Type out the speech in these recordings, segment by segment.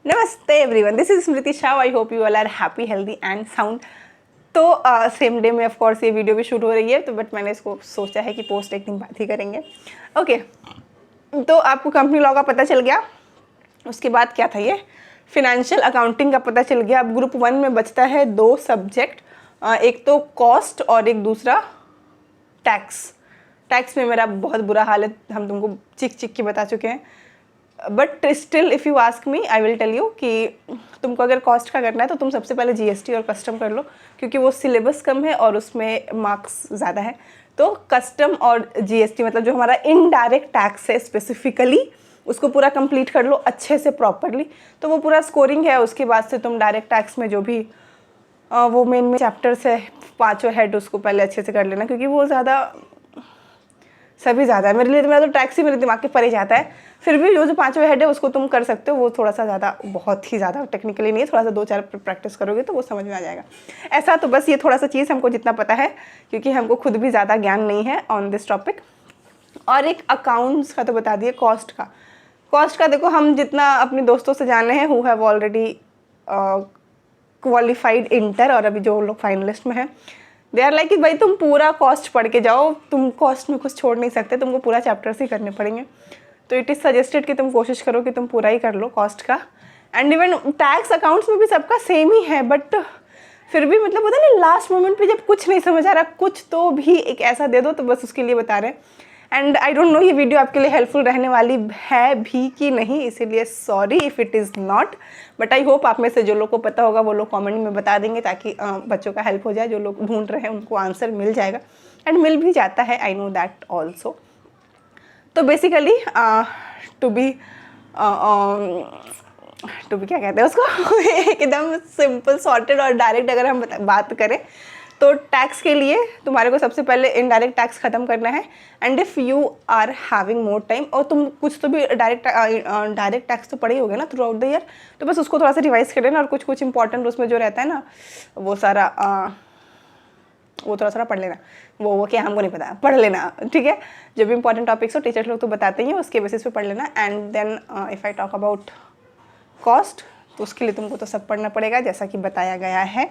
नमस्ते everyone, this is Smriti Shah. I hope you all are happy, healthy and sound. तो same day में of course ये video भी shoot हो रही है, तो बट मैंने इसको सोचा है कि पोस्ट एक दिन बाद ही करेंगे। ओके, तो आपको कंपनी लॉ का पता चल गया। उसके बाद क्या था, ये फिनेंशियल अकाउंटिंग का पता चल गया। अब ग्रुप 1 में बचता है 2 सब्जेक्ट, एक तो कॉस्ट और एक दूसरा टैक्स। टैक्स में मेरा बहुत बुरा हाल है, हम तुमको चिक चिक के बता चुके हैं। But still if you ask me I will tell you कि तुमको अगर कॉस्ट का करना है तो तुम सबसे पहले जीएसटी और कस्टम कर लो, क्योंकि वो सिलेबस कम है और उसमें मार्क्स ज़्यादा है। तो कस्टम और जीएसटी मतलब जो हमारा इनडायरेक्ट टैक्स है स्पेसिफिकली, उसको पूरा कंप्लीट कर लो अच्छे से प्रॉपरली, तो वो पूरा स्कोरिंग है। उसके बाद से तुम डायरेक्ट टैक्स में जो भी वो मेन चैप्टर्स है 5 हेड, उसको पहले अच्छे से कर लेना, क्योंकि वो ज़्यादा सभी ज़्यादा है मेरे लिए। तो मेरा तो टैक्स ही मेरे दिमाग के परे जाता है। फिर भी जो 5 हेड है उसको तुम कर सकते हो, वो थोड़ा सा ज़्यादा, बहुत ही ज़्यादा टेक्निकली नहीं है, थोड़ा सा 2-4 प्रैक्टिस करोगे तो वो समझ में आ जाएगा। ऐसा तो बस ये थोड़ा सा चीज़ हमको जितना पता है, क्योंकि हमको खुद भी ज़्यादा ज्ञान नहीं है ऑन दिस टॉपिक। और एक अकाउंट्स का तो बता दिए। कॉस्ट का देखो, हम जितना अपने दोस्तों से जाने हैं who have already qualified inter, और अभी जो लोग फाइनलिस्ट में हैं, दे आर लाइक कि भाई तुम पूरा कॉस्ट पढ़ के जाओ, तुम कॉस्ट में कुछ छोड़ नहीं सकते, तुमको पूरा चैप्टर्स ही करने पड़ेंगे। तो इट इज़ सजेस्टेड कि तुम कोशिश करो कि तुम पूरा ही कर लो कॉस्ट का। एंड इवन टैक्स अकाउंट्स में भी सबका सेम ही है, बट फिर भी मतलब होता है ना, लास्ट मोमेंट पे जब कुछ नहीं समझ आ रहा, कुछ तो भी एक ऐसा दे दो, तो बस उसके लिए बता रहे हैं। एंड आई डोंट नो ये वीडियो आपके लिए हेल्पफुल रहने वाली है भी कि नहीं, इसीलिए sorry if it is not, but I hope आप में से जो लोग को पता होगा वो लोग कमेंट में बता देंगे, ताकि बच्चों का हेल्प हो जाए। जो लोग ढूंढ रहे हैं उनको आंसर मिल जाएगा, एंड मिल भी जाता है, आई नो दैट ऑल्सो। तो बेसिकली टू बी क्या कहते हैं उसको एकदम सिंपल सॉर्टेड और डायरेक्ट अगर हम बात करें, तो टैक्स के लिए तुम्हारे को सबसे पहले इनडायरेक्ट टैक्स ख़त्म करना है। And if you are having more time, और तुम कुछ तो भी डायरेक्ट टैक्स तो पढ़े ही होगे ना थ्रू आउट द ईयर, तो बस उसको थोड़ा सा रिवाइज कर लेना, और कुछ इंपॉर्टेंट उसमें जो रहता है ना, वो सारा वो थोड़ा पढ़ लेना। वो क्या हमको नहीं पता, पढ़ लेना, ठीक है। जो भी इंपॉर्टेंट टॉपिक्स हो टीचर्स लोग तो बताते ही हैं, उसके बेसिस पे पढ़ लेना। And then if I talk about cost, तो उसके लिए तुमको तो सब पढ़ना पड़ेगा जैसा कि बताया गया है।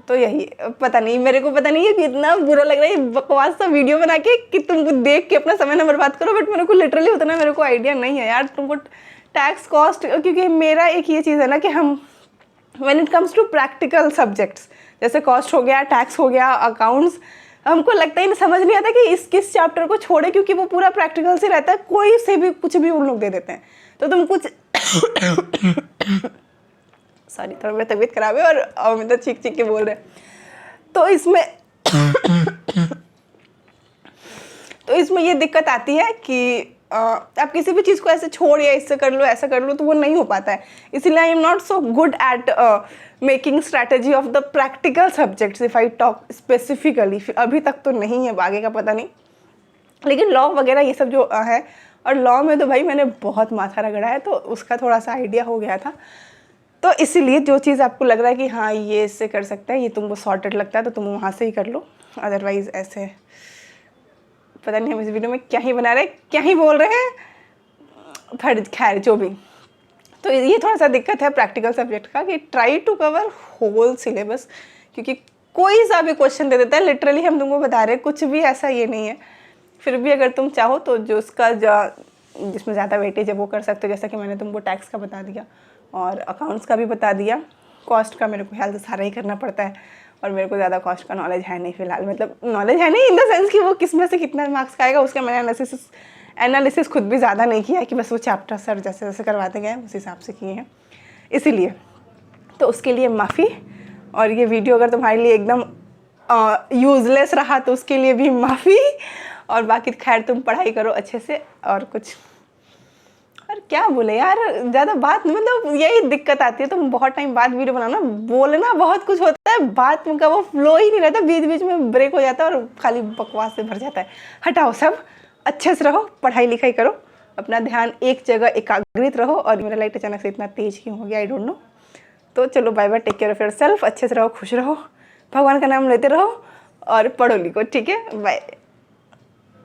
तो यही, पता नहीं, मेरे को पता नहीं है कि इतना बुरा लग रहा है बकवास सा वीडियो बना के कि तुम देख के अपना समय ना बर्बाद करो, बट मेरे को लिटरली उतना मेरे को आइडिया नहीं है यार तुमको टैक्स कॉस्ट। क्योंकि मेरा एक ये चीज़ है ना कि हम when it comes to practical subjects, जैसे कॉस्ट हो गया, टैक्स हो गया, अकाउंट्स, हमको लगता ही समझ नहीं आता कि किस चैप्टर को छोड़े, क्योंकि वो पूरा प्रैक्टिकल से रहता है। कोई से भी कुछ भी उन लोग दे देते हैं, तो तुम कुछ सॉरी, थोड़ा मेरी तबीयत खराब है और मैं तो चीख चीख के बोल रहे हैं। तो इसमें ये दिक्कत आती है कि आप किसी भी चीज़ को ऐसे छोड़ या इससे कर लो ऐसा कर लो, तो वो नहीं हो पाता है। इसीलिए I am not so good at making strategy of the practical subjects if I talk specifically. अभी तक तो नहीं है, आगे का पता नहीं, लेकिन लॉ वगैरह ये सब जो है, और लॉ में तो भाई मैंने बहुत माथा रगड़ा है, तो उसका थोड़ा सा आइडिया हो गया था। तो इसीलिए जो चीज़ आपको लग रहा है कि हाँ ये इससे कर सकता है, ये तुमको सॉर्टेड लगता है, तो तुम वहाँ से ही कर लो। अदरवाइज़ ऐसे पता नहीं हम इस वीडियो में क्या ही बना रहे हैं, क्या ही बोल रहे हैं, खैर जो भी। तो ये थोड़ा सा दिक्कत है प्रैक्टिकल सब्जेक्ट का, कि try to cover whole syllabus, क्योंकि कोई सा भी क्वेश्चन दे देता है। लिटरली हम तुमको बता रहे हैं, कुछ भी ऐसा ये नहीं है। फिर भी अगर तुम चाहो तो जो उसका जिसमें ज़्यादा वेटेज है वो कर सकते हो, जैसा कि मैंने तुमको टैक्स का बता दिया और अकाउंट्स का भी बता दिया। कॉस्ट का मेरे को ख्याल से सारा ही करना पड़ता है, और मेरे को ज़्यादा कॉस्ट का नॉलेज है नहीं फिलहाल। मतलब नॉलेज है नहीं इन द सेंस कि वो किस में से कितना मार्क्स का आएगा, उसका मैंने एनालिसिस खुद भी ज़्यादा नहीं किया है, कि बस वो चैप्टर सर जैसे जैसे करवाते गए उस हिसाब से किए हैं, इसीलिए। तो उसके लिए माफ़ी, और ये वीडियो अगर तुम्हारे लिए एकदम यूज़लेस रहा तो उसके लिए भी माफ़ी। और बाकी खैर तुम पढ़ाई करो अच्छे से, और कुछ और क्या बोले यार, ज़्यादा बात मतलब यही दिक्कत आती है। तुम बहुत टाइम बाद वीडियो बनाना, बोलना बहुत कुछ होता है, बात का वो फ्लो ही नहीं रहता, बीच बीच में ब्रेक हो जाता है और खाली बकवास से भर जाता है। हटाओ सब, अच्छे से रहो, पढ़ाई लिखाई करो, अपना ध्यान एक जगह एकाग्रित रहो। और मेरा लाइट अचानक से इतना तेज क्यों हो गया, आई डोंट नो। तो चलो bye bye, take care of yourself, अच्छे से रहो, खुश रहो, भगवान का नाम लेते रहो और पढ़ो लिखो, ठीक है, बाय।